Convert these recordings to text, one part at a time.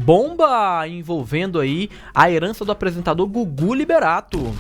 Bomba envolvendo aí a herança do apresentador Gugu Liberato.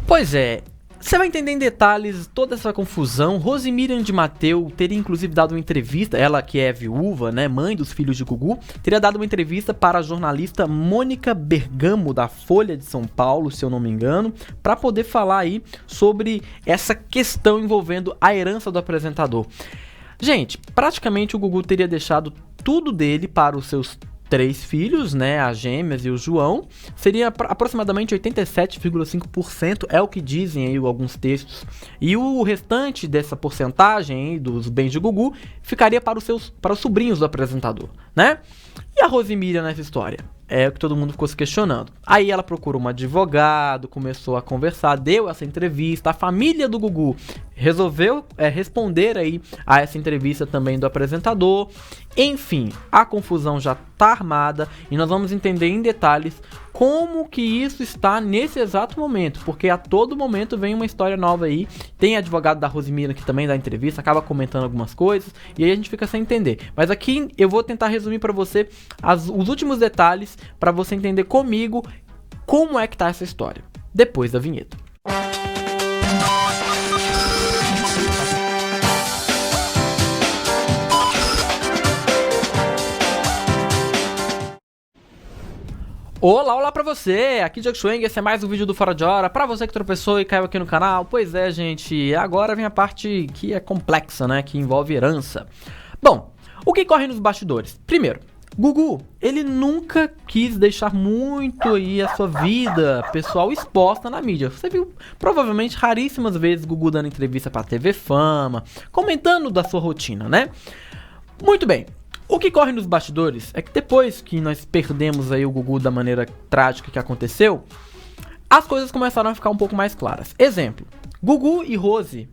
Pois é, você vai entender em detalhes toda essa confusão. Rosemiriam de Matteu teria inclusive dado uma entrevista, ela que é viúva, né, mãe dos filhos de Gugu, teria dado uma entrevista para a jornalista Mônica Bergamo, da Folha de São Paulo, se eu não me engano, para poder falar aí sobre essa questão envolvendo a herança do apresentador. Gente, praticamente o Gugu teria deixado tudo dele para os seus 3 filhos, né, as gêmeas e o João. Seria aproximadamente 87,5%, é o que dizem aí alguns textos. E o restante dessa porcentagem aí dos bens de Gugu ficaria para os sobrinhos do apresentador, né? E a Rosemiriam nessa história? É o que todo mundo ficou se questionando. Aí ela procurou um advogado, começou a conversar, deu essa entrevista. A família do Gugu resolveu responder aí a essa entrevista também do apresentador. Enfim, a confusão já tá armada e nós vamos entender em detalhes como que isso está nesse exato momento, porque a todo momento vem uma história nova aí. Tem advogado da Rosemiriam que também dá entrevista, acaba comentando algumas coisas e aí a gente fica sem entender. Mas aqui eu vou tentar resumir para você os últimos detalhes para você entender comigo como é que tá essa história, depois da vinheta. Olá pra você, aqui é Diego Schwenk, esse é mais um vídeo do Fora de Hora. Pra você que tropeçou e caiu aqui no canal, pois é, gente, agora vem a parte que é complexa, né, que envolve herança. Bom, o que corre nos bastidores? Primeiro, Gugu, ele nunca quis deixar muito aí a sua vida pessoal exposta na mídia. Você viu provavelmente raríssimas vezes Gugu dando entrevista pra TV Fama, comentando da sua rotina, né? Muito bem. O que corre nos bastidores é que depois que nós perdemos aí o Gugu da maneira trágica que aconteceu, as coisas começaram a ficar um pouco mais claras. Exemplo, Gugu e Rose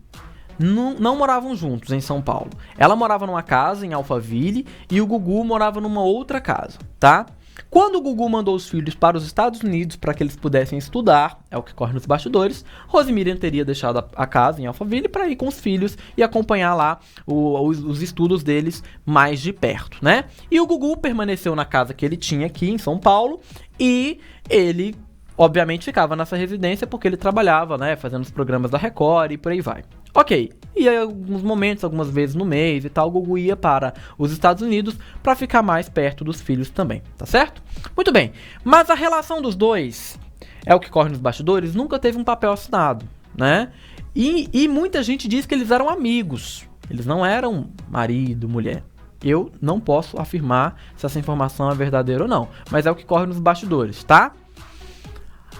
não moravam juntos em São Paulo. Ela morava numa casa em Alphaville e o Gugu morava numa outra casa, tá? Quando o Gugu mandou os filhos para os Estados Unidos para que eles pudessem estudar, é o que corre nos bastidores, Rosemiriam teria deixado a casa em Alphaville para ir com os filhos e acompanhar lá os estudos deles mais de perto, né? E o Gugu permaneceu na casa que ele tinha aqui em São Paulo e ele, obviamente, ficava nessa residência porque ele trabalhava, né, fazendo os programas da Record e por aí vai. Ok, e aí alguns momentos, algumas vezes no mês e tal, o Gugu ia para os Estados Unidos para ficar mais perto dos filhos também, tá certo? Muito bem, mas a relação dos dois, é o que corre nos bastidores, nunca teve um papel assinado, né? E muita gente diz que eles eram amigos, eles não eram marido, mulher. Eu não posso afirmar se essa informação é verdadeira ou não, mas é o que corre nos bastidores, tá?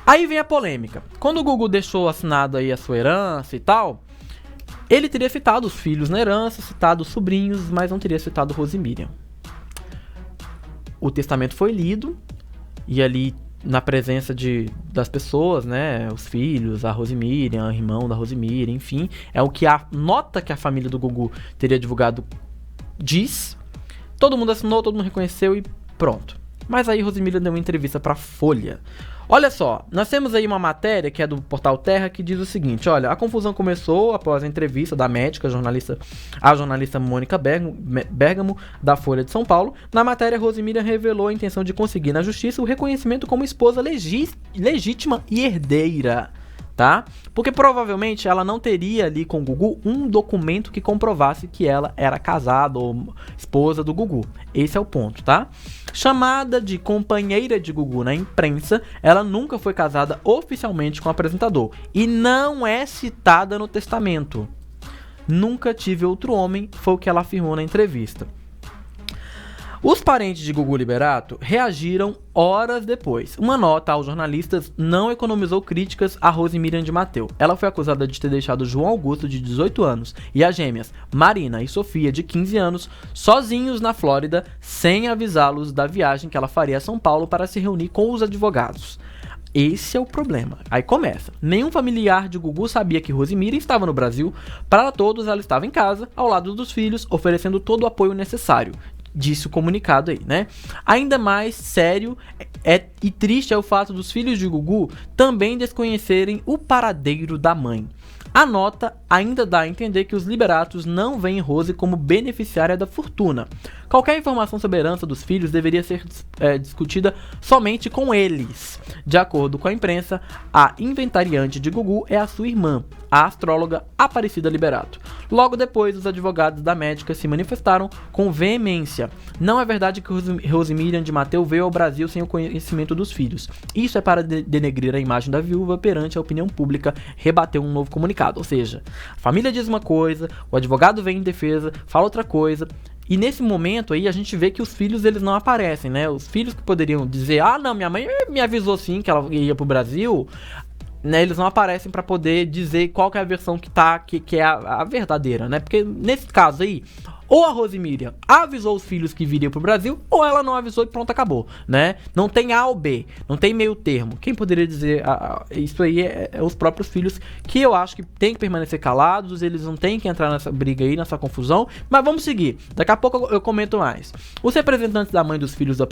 Aí vem a polêmica. Quando o Gugu deixou assinado aí a sua herança e tal, ele teria citado os filhos na herança, citado os sobrinhos, mas não teria citado Rosemiriam. O testamento foi lido, e ali, na presença das pessoas, né, os filhos, a Rosemiriam, o irmão da Rosemiriam, enfim, é o que a nota que a família do Gugu teria divulgado diz. Todo mundo assinou, todo mundo reconheceu e pronto. Mas aí Rosemiriam deu uma entrevista para a Folha. Olha só, nós temos aí uma matéria que é do Portal Terra que diz o seguinte, olha, a confusão começou após a entrevista da médica, a jornalista Mônica Bergamo, da Folha de São Paulo. Na matéria, Rosemiriam revelou a intenção de conseguir na justiça o reconhecimento como esposa legítima e herdeira, tá? Porque provavelmente ela não teria ali com o Gugu um documento que comprovasse que ela era casada ou esposa do Gugu. Esse é o ponto, tá? Chamada de companheira de Gugu na imprensa, ela nunca foi casada oficialmente com o apresentador e não é citada no testamento. Nunca tive outro homem, foi o que ela afirmou na entrevista. Os parentes de Gugu Liberato reagiram horas depois. Uma nota aos jornalistas não economizou críticas a Rosemiriam de Matteu. Ela foi acusada de ter deixado João Augusto, de 18 anos, e as gêmeas Marina e Sofia, de 15 anos, sozinhos na Flórida, sem avisá-los da viagem que ela faria a São Paulo para se reunir com os advogados. Esse é o problema. Aí começa. Nenhum familiar de Gugu sabia que Rosemiriam estava no Brasil. Para todos, ela estava em casa, ao lado dos filhos, oferecendo todo o apoio necessário. Disse o comunicado aí, né? Ainda mais sério e triste é o fato dos filhos de Gugu também desconhecerem o paradeiro da mãe. A nota ainda dá a entender que os liberatos não veem Rose como beneficiária da fortuna. Qualquer informação sobre a herança dos filhos deveria ser discutida somente com eles. De acordo com a imprensa, a inventariante de Gugu é a sua irmã, a astróloga Aparecida Liberato. Logo depois, os advogados da médica se manifestaram com veemência. Não é verdade que Rosemiriam de Matteu veio ao Brasil sem o conhecimento dos filhos. Isso é para denegrir a imagem da viúva perante a opinião pública, rebateu um novo comunicado. Ou seja, a família diz uma coisa, o advogado vem em defesa, fala outra coisa. E nesse momento aí a gente vê que os filhos eles não aparecem, né? Os filhos que poderiam dizer, não, minha mãe me avisou sim que ela ia pro Brasil, né? Eles não aparecem para poder dizer qual que é a versão que é a verdadeira, né? Porque nesse caso aí, ou a Rosemiriam avisou os filhos que viriam pro Brasil, ou ela não avisou e pronto, acabou, né? Não tem A ou B, não tem meio termo. Quem poderia dizer isso aí é os próprios filhos, que eu acho que tem que permanecer calados, eles não tem que entrar nessa briga aí, nessa confusão, mas vamos seguir. Daqui a pouco eu comento mais. Os representantes da mãe dos filhos do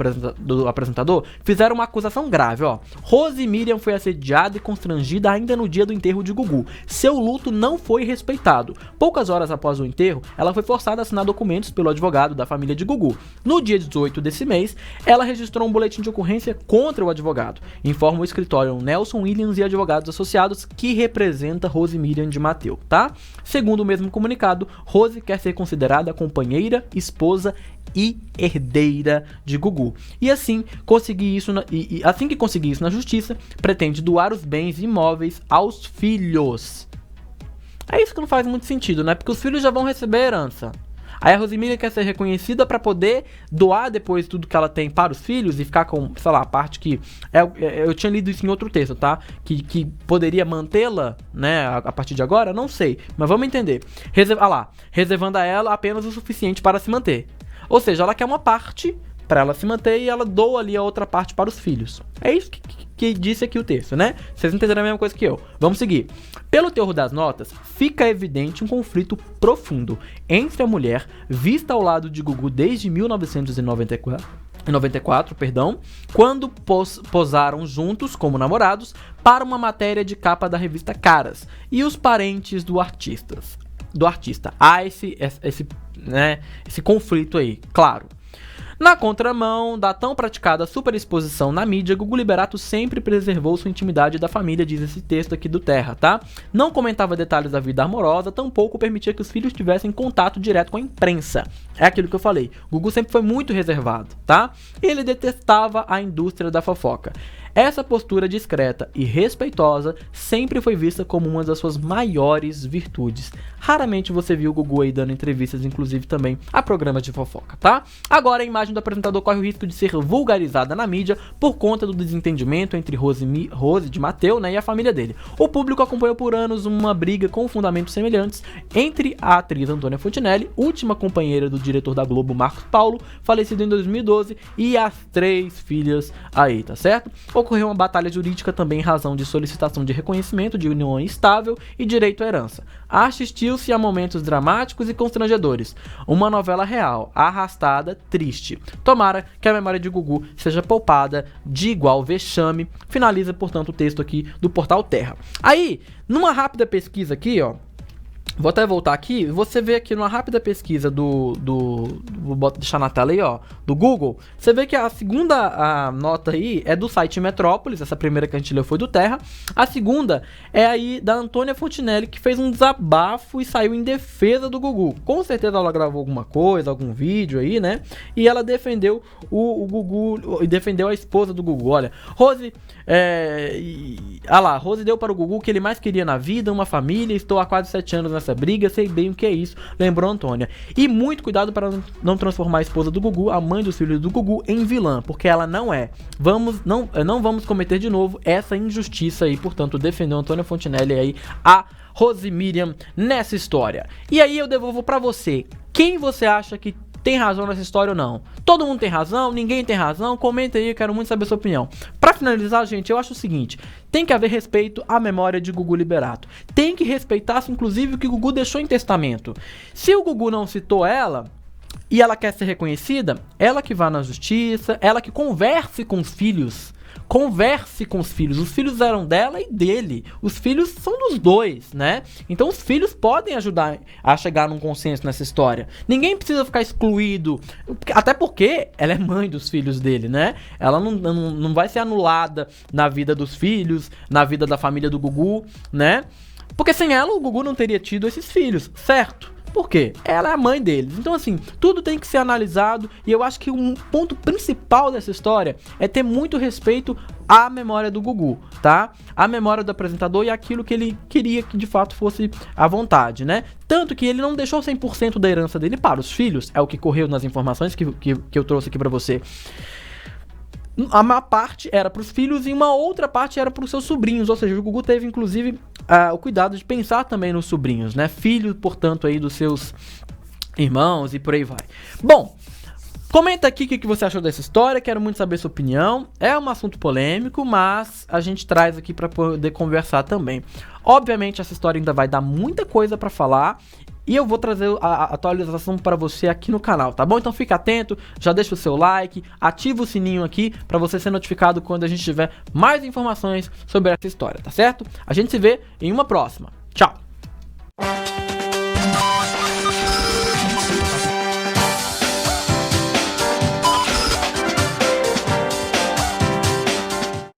apresentador fizeram uma acusação grave, ó. Rosemiriam foi assediada e constrangida ainda no dia do enterro de Gugu. Seu luto não foi respeitado. Poucas horas após o enterro, ela foi forçada a assinar documentos pelo advogado da família de Gugu. No dia 18 desse mês, ela registrou um boletim de ocorrência contra o advogado, informa o escritório Nelson Williams e Advogados Associados, que representa Rosemiriam de Matteu, tá? Segundo o mesmo comunicado, Rose quer ser considerada companheira, esposa e herdeira de Gugu. E assim que conseguir isso na justiça, pretende doar os bens imóveis aos filhos. É isso que não faz muito sentido, né? Porque os filhos já vão receber herança. Aí a Rosemiriam quer ser reconhecida para poder doar depois tudo que ela tem para os filhos e ficar com, sei lá, a parte que... eu tinha lido isso em outro texto, tá? Que poderia mantê-la, né, a partir de agora, não sei. Mas vamos entender. Reservando a ela apenas o suficiente para se manter. Ou seja, ela quer uma parte para ela se manter e ela doa ali a outra parte para os filhos. É isso que disse aqui o texto, né? Vocês entenderam a mesma coisa que eu. Vamos seguir. Pelo teor das notas, fica evidente um conflito profundo entre a mulher, vista ao lado de Gugu desde 1994, quando posaram juntos como namorados para uma matéria de capa da revista Caras, e os parentes do artista. Há esse conflito aí, claro. Na contramão da tão praticada superexposição na mídia, Gugu Liberato sempre preservou sua intimidade da família, diz esse texto aqui do Terra, tá? Não comentava detalhes da vida amorosa, tampouco permitia que os filhos tivessem contato direto com a imprensa. É aquilo que eu falei, Gugu sempre foi muito reservado, tá? Ele detestava a indústria da fofoca. Essa postura discreta e respeitosa sempre foi vista como uma das suas maiores virtudes. Raramente você viu o Gugu aí dando entrevistas, inclusive também a programas de fofoca, tá? Agora a imagem do apresentador corre o risco de ser vulgarizada na mídia por conta do desentendimento entre Rose de Matteu, né, e a família dele. O público acompanhou por anos uma briga com fundamentos semelhantes entre a atriz Antônia Fontinelli, última companheira do diretor da Globo Marcos Paulo, falecido em 2012, e as 3 filhas aí, tá certo? Ocorreu uma batalha jurídica também em razão de solicitação de reconhecimento de união estável e direito à herança. Assistiu-se a momentos dramáticos e constrangedores. Uma novela real, arrastada, triste. Tomara que a memória de Gugu seja poupada de igual vexame. Finaliza, portanto, o texto aqui do Portal Terra. Aí, numa rápida pesquisa aqui, ó, vou até voltar aqui, você vê aqui numa rápida pesquisa vou deixar na tela aí, ó, do Google, você vê que a segunda nota aí é do site Metrópolis, essa primeira que a gente leu foi do Terra, a segunda é aí da Antônia Fontinelli, que fez um desabafo e saiu em defesa do Gugu. Com certeza ela gravou alguma coisa, algum vídeo aí, né, e ela defendeu o Gugu, e defendeu a esposa do Gugu. Olha, Rose deu para o Gugu o que ele mais queria na vida, uma família, estou há quase 7 anos nessa briga, sei bem o que é isso, lembrou Antônia. E muito cuidado para não transformar a esposa do Gugu, a mãe dos filhos do Gugu, em vilã, porque ela não é. Não vamos cometer de novo essa injustiça aí, portanto, defendeu Antônia Fontinelli aí a Rosemiriam nessa história. E aí eu devolvo para você, quem você acha que tem razão nessa história ou não? Todo mundo tem razão? Ninguém tem razão? Comenta aí, eu quero muito saber a sua opinião. Pra finalizar, gente, eu acho o seguinte, tem que haver respeito à memória de Gugu Liberato. Tem que respeitar, inclusive, o que o Gugu deixou em testamento. Se o Gugu não citou ela, e ela quer ser reconhecida, ela que vá na justiça, ela que converse com os filhos, Converse com os filhos eram dela e dele, os filhos são dos dois, né? Então os filhos podem ajudar a chegar num consenso nessa história. Ninguém precisa ficar excluído, até porque ela é mãe dos filhos dele, né? Ela não vai ser anulada na vida dos filhos, na vida da família do Gugu, né? Porque sem ela o Gugu não teria tido esses filhos, certo? Por quê? Ela é a mãe deles. Então, assim, tudo tem que ser analisado. E eu acho que um ponto principal dessa história é ter muito respeito à memória do Gugu, tá? A memória do apresentador e aquilo que ele queria que de fato fosse à vontade, né? Tanto que ele não deixou 100% da herança dele para os filhos. É o que correu nas informações que eu trouxe aqui pra você. Uma parte era para os filhos e uma outra parte era para os seus sobrinhos. Ou seja, o Gugu teve, inclusive, o cuidado de pensar também nos sobrinhos, né? Filho, portanto, aí dos seus irmãos e por aí vai. Bom, comenta aqui o que você achou dessa história. Quero muito saber sua opinião. É um assunto polêmico, mas a gente traz aqui para poder conversar também. Obviamente, essa história ainda vai dar muita coisa para falar. E eu vou trazer a atualização para você aqui no canal, tá bom? Então fica atento, já deixa o seu like, ativa o sininho aqui para você ser notificado quando a gente tiver mais informações sobre essa história, tá certo? A gente se vê em uma próxima.